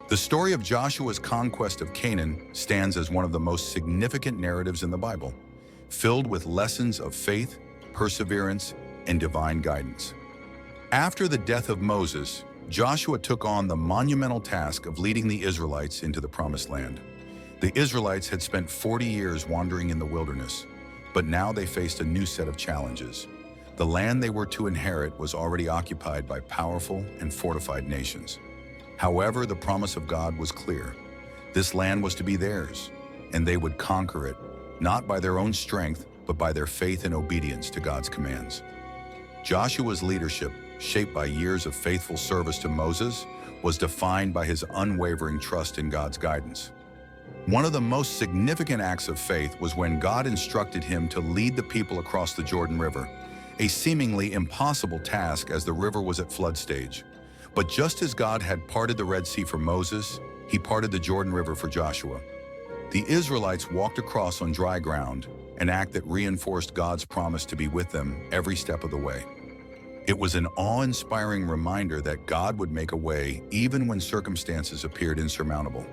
The story of Joshua's conquest of Canaan stands as one of the most significant narratives in the Bible, filled with lessons of faith, perseverance, and divine guidance. After the death of Moses, Joshua took on the monumental task of leading the Israelites into the Promised Land. The Israelites had spent 40 years wandering in the wilderness, but now they faced a new set of challenges. The land they were to inherit was already occupied by powerful and fortified nations. However, the promise of God was clear. This land was to be theirs, and they would conquer it, not by their own strength, but by their faith and obedience to God's commands. Joshua's leadership, shaped by years of faithful service to Moses, was defined by his unwavering trust in God's guidance. One of the most significant acts of faith was when God instructed him to lead the people across the Jordan River, a seemingly impossible task as the river was at flood stage. But just as God had parted the Red Sea for Moses, he parted the Jordan River for Joshua. The Israelites walked across on dry ground, an act that reinforced God's promise to be with them every step of the way. It was an awe-inspiring reminder that God would make a way even when circumstances appeared insurmountable.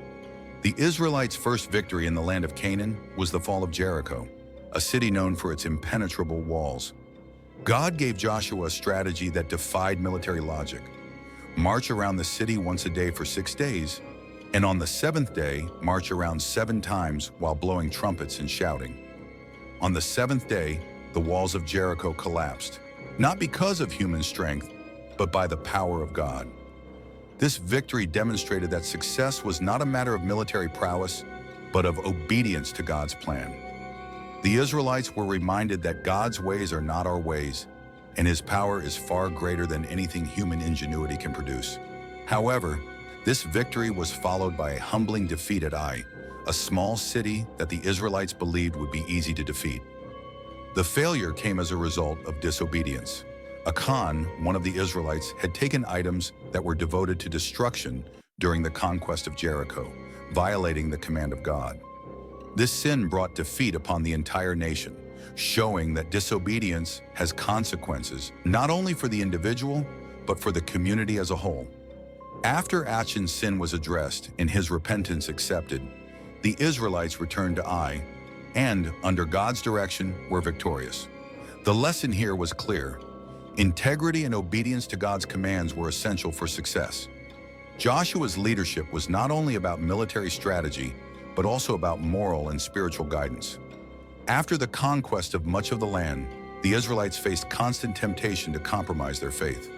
The Israelites' first victory in the land of Canaan was the fall of Jericho, a city known for its impenetrable walls. God gave Joshua a strategy that defied military logic. March around the city once a day for 6 days, and on the seventh day, march around 7 times while blowing trumpets and shouting. On the seventh day, the walls of Jericho collapsed, not because of human strength, but by the power of God. This victory demonstrated that success was not a matter of military prowess, but of obedience to God's plan. The Israelites were reminded that God's ways are not our ways, and his power is far greater than anything human ingenuity can produce. However, this victory was followed by a humbling defeat at Ai, a small city that the Israelites believed would be easy to defeat. The failure came as a result of disobedience. Achan, one of the Israelites, had taken items that were devoted to destruction during the conquest of Jericho, violating the command of God. This sin brought defeat upon the entire nation, showing that disobedience has consequences not only for the individual, but for the community as a whole. After Achan's sin was addressed and his repentance accepted, the Israelites returned to Ai, and, under God's direction, were victorious. The lesson here was clear. Integrity and obedience to God's commands were essential for success. Joshua's leadership was not only about military strategy, but also about moral and spiritual guidance. After the conquest of much of the land, the Israelites faced constant temptation to compromise their faith.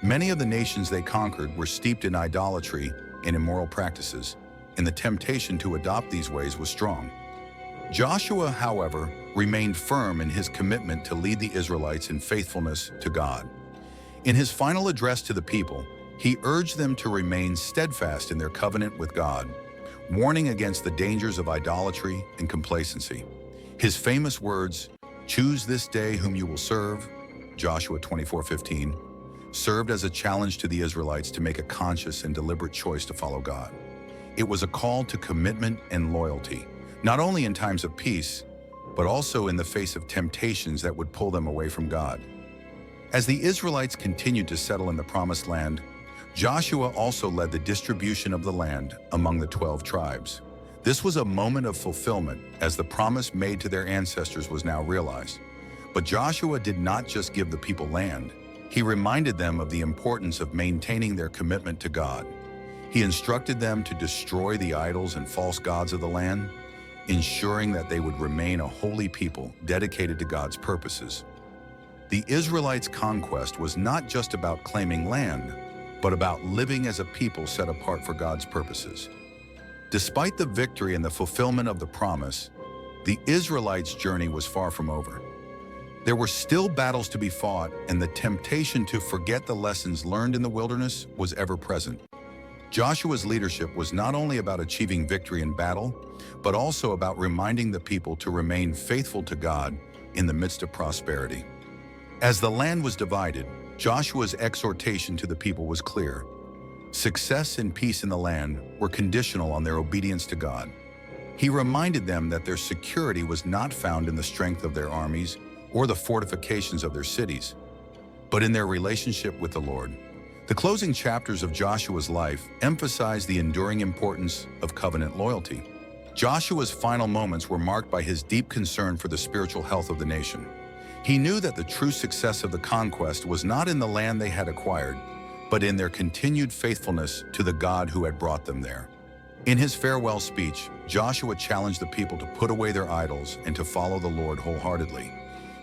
Many of the nations they conquered were steeped in idolatry and immoral practices, and the temptation to adopt these ways was strong. Joshua, however, remained firm in his commitment to lead the Israelites in faithfulness to God. In his final address to the people, he urged them to remain steadfast in their covenant with God, warning against the dangers of idolatry and complacency. His famous words, "Choose this day whom you will serve," Joshua 24:15, served as a challenge to the Israelites to make a conscious and deliberate choice to follow God. It was a call to commitment and loyalty, not only in times of peace, but also in the face of temptations that would pull them away from God. As the Israelites continued to settle in the Promised Land, Joshua also led the distribution of the land among the 12 tribes. This was a moment of fulfillment as the promise made to their ancestors was now realized. But Joshua did not just give the people land. He reminded them of the importance of maintaining their commitment to God. He instructed them to destroy the idols and false gods of the land, ensuring that they would remain a holy people dedicated to God's purposes. The Israelites' conquest was not just about claiming land, but about living as a people set apart for God's purposes. Despite the victory and the fulfillment of the promise, the Israelites' journey was far from over. There were still battles to be fought, and the temptation to forget the lessons learned in the wilderness was ever present. Joshua's leadership was not only about achieving victory in battle, but also about reminding the people to remain faithful to God in the midst of prosperity. As the land was divided, Joshua's exhortation to the people was clear. Success and peace in the land were conditional on their obedience to God. He reminded them that their security was not found in the strength of their armies or the fortifications of their cities, but in their relationship with the Lord. The closing chapters of Joshua's life emphasize the enduring importance of covenant loyalty. Joshua's final moments were marked by his deep concern for the spiritual health of the nation. He knew that the true success of the conquest was not in the land they had acquired, but in their continued faithfulness to the God who had brought them there. In his farewell speech, Joshua challenged the people to put away their idols and to follow the Lord wholeheartedly.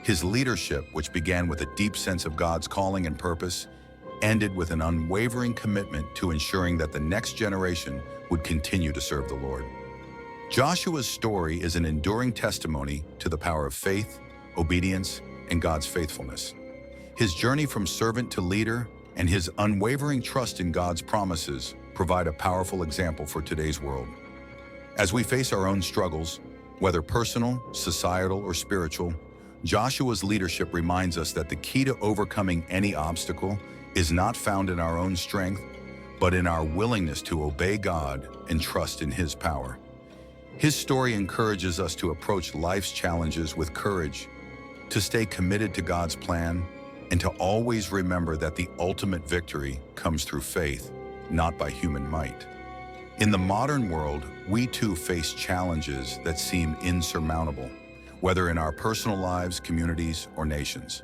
His leadership, which began with a deep sense of God's calling and purpose, ended with an unwavering commitment to ensuring that the next generation would continue to serve the Lord. Joshua's story is an enduring testimony to the power of faith, obedience, and God's faithfulness. His journey from servant to leader and his unwavering trust in God's promises provide a powerful example for today's world. As we face our own struggles, whether personal, societal, or spiritual, Joshua's leadership reminds us that the key to overcoming any obstacle is not found in our own strength, but in our willingness to obey God and trust in His power. His story encourages us to approach life's challenges with courage, to stay committed to God's plan, and to always remember that the ultimate victory comes through faith, not by human might. In the modern world, we too face challenges that seem insurmountable, whether in our personal lives, communities, or nations.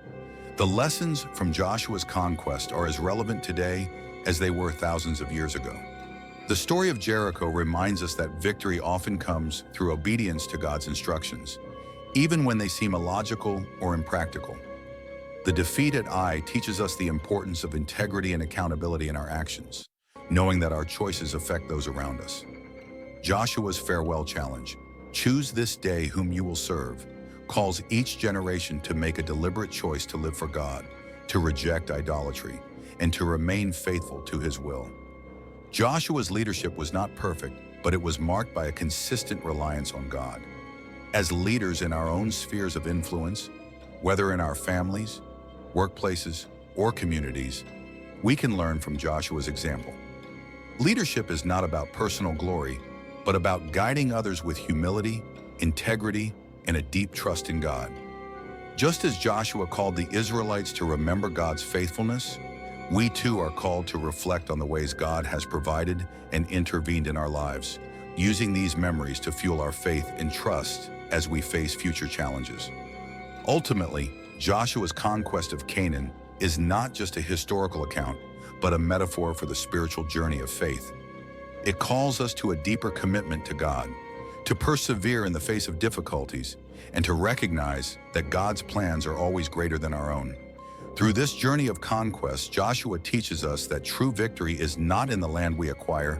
The lessons from Joshua's conquest are as relevant today as they were thousands of years ago. The story of Jericho reminds us that victory often comes through obedience to God's instructions, even when they seem illogical or impractical. The defeat at Ai teaches us the importance of integrity and accountability in our actions, knowing that our choices affect those around us. Joshua's farewell challenge, "Choose this day whom you will serve," calls each generation to make a deliberate choice to live for God, to reject idolatry, and to remain faithful to His will. Joshua's leadership was not perfect, but it was marked by a consistent reliance on God. As leaders in our own spheres of influence, whether in our families, workplaces, or communities, we can learn from Joshua's example. Leadership is not about personal glory, but about guiding others with humility, integrity, and a deep trust in God. Just as Joshua called the Israelites to remember God's faithfulness, we too are called to reflect on the ways God has provided and intervened in our lives, using these memories to fuel our faith and trust as we face future challenges. Ultimately, Joshua's conquest of Canaan is not just a historical account, but a metaphor for the spiritual journey of faith. It calls us to a deeper commitment to God, to persevere in the face of difficulties, and to recognize that God's plans are always greater than our own. Through this journey of conquest, Joshua teaches us that true victory is not in the land we acquire,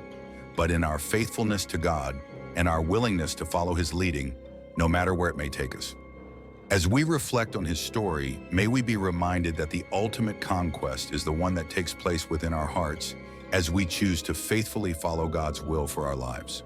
but in our faithfulness to God and our willingness to follow His leading, no matter where it may take us. As we reflect on his story, may we be reminded that the ultimate conquest is the one that takes place within our hearts as we choose to faithfully follow God's will for our lives.